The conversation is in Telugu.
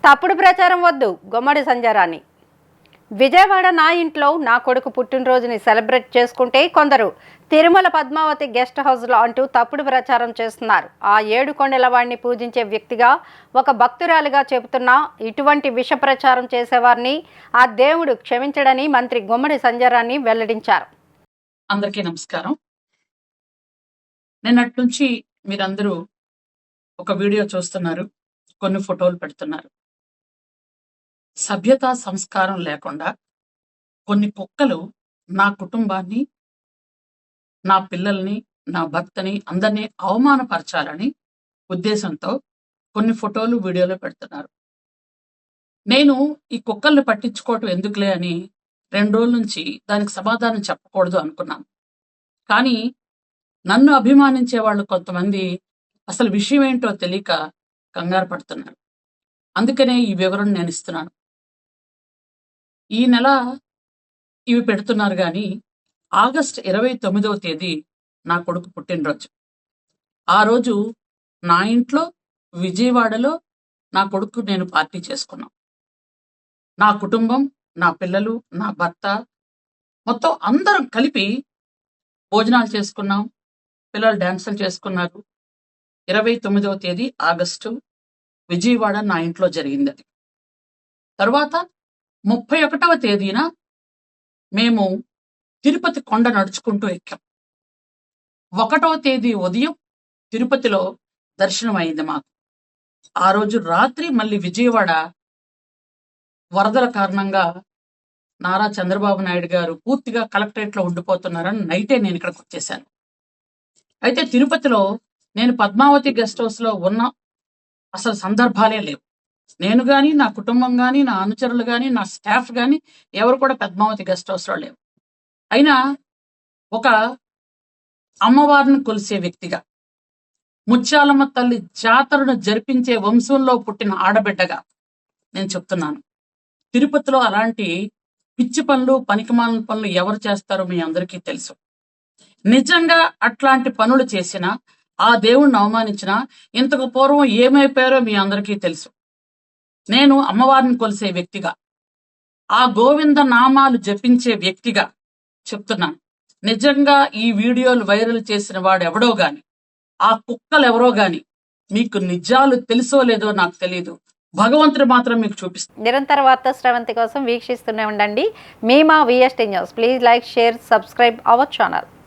తప్పుడు ప్రచారం వద్దు గుమ్మడి సంజారాణి. విజయవాడ నా ఇంట్లో నా కొడుకు పుట్టినరోజుని సెలబ్రేట్ చేసుకుంటే కొందరు తిరుమల పద్మావతి గెస్ట్ హౌస్లో అంటూ తప్పుడు ప్రచారం చేస్తున్నారు. ఆ 7 కొండల వాడిని పూజించే వ్యక్తిగా, ఒక భక్తురాలిగా చెబుతున్నా ఇటువంటి విష ప్రచారం చేసేవారిని ఆ దేవుడు క్షమించడని మంత్రి గుమ్మడి సంజారాణి వెల్లడించారు. అందరికీ నమస్కారం. నిన్నటి నుంచి మీరందరూ ఒక వీడియో చూస్తున్నారు, కొన్ని ఫోటోలు పెడుతున్నారు. సభ్యత సంస్కారం లేకుండా కొన్ని కుక్కలు నా కుటుంబాన్ని, నా పిల్లల్ని, నా భర్తని అందరినీ అవమానపరచాలని ఉద్దేశంతో కొన్ని ఫోటోలు వీడియోలు పెడుతున్నారు. నేను ఈ కుక్కల్ని పట్టించుకోవటం ఎందుకులే అని 2 రోజుల నుంచి దానికి సమాధానం చెప్పకూడదు అనుకున్నాను. కానీ నన్ను అభిమానించే వాళ్ళు కొంతమంది అసలు విషయం ఏంటో తెలియక కంగారు పడుతున్నారు. అందుకనే ఈ వివరణ నేను ఇస్తున్నాను. ఈ నెల ఇవి పెడుతున్నారు, కానీ ఆగస్టు 29వ తేదీ నా కొడుకు పుట్టినరోజు. ఆ రోజు నా ఇంట్లో విజయవాడలో నా కొడుకు నేను పార్టీ చేసుకున్నాం. నా కుటుంబం, నా పిల్లలు, నా భర్త మొత్తం అందరం కలిపి భోజనాలు చేసుకున్నాం. పిల్లలు డాన్సులు చేసుకున్నారు. 29వ తేదీ ఆగస్టు విజయవాడ నా ఇంట్లో జరిగింది. అది తర్వాత 31వ తేదీన మేము తిరుపతి కొండ నడుచుకుంటూ ఎక్కాం. 1వ తేదీ ఉదయం తిరుపతిలో దర్శనం అయింది మాకు. ఆ రోజు రాత్రి మళ్ళీ విజయవాడ వరదల కారణంగా నారా చంద్రబాబు నాయుడు గారు పూర్తిగా కలెక్టరేట్లో ఉండిపోతున్నారని నైటే నేను ఇక్కడికి వచ్చేసాను. అయితే తిరుపతిలో నేను పద్మావతి గెస్ట్ హౌస్లో ఉన్న అసలు సందర్భాలే లేవు. నేను కానీ, నా కుటుంబం కానీ, నా అనుచరులు కానీ, నా స్టాఫ్ కానీ ఎవరు కూడా పద్మావతి గెస్ట్ హౌస్లో లేవు. అయినా ఒక అమ్మవారిని కొలిసే వ్యక్తిగా, ముత్యాలమ్మ తల్లి జాతరను జరిపించే వంశంలో పుట్టిన ఆడబిడ్డగా నేను చెప్తున్నాను, తిరుపతిలో అలాంటి పిచ్చి పనులు, పనికిమాలిన పనులు ఎవరు చేస్తారో మీ అందరికీ తెలుసు. నిజంగా అట్లాంటి పనులు చేసినా, ఆ దేవుణ్ణి అవమానించినా ఇంతకు పూర్వం ఏమైపోయారో మీ అందరికీ తెలుసు. నేను అమ్మవారిని కొలిసే వ్యక్తిగా, ఆ గోవింద నామాలు జపించే వ్యక్తిగా చెప్తున్నాను. నిజంగా ఈ వీడియోలు వైరల్ చేసిన వాడు ఎవడో గాని, ఆ కుక్కలు ఎవరో గాని, మీకు నిజాలు తెలుసో లేదో నాకు తెలియదు. భగవంతుడు మాత్రం మీకు చూపిస్తాను. నిరంతర వార్తా స్రవంతి కోసం వీక్షిస్తూనే ఉండండి. మీ మా VST news. Please like, share, subscribe our channel.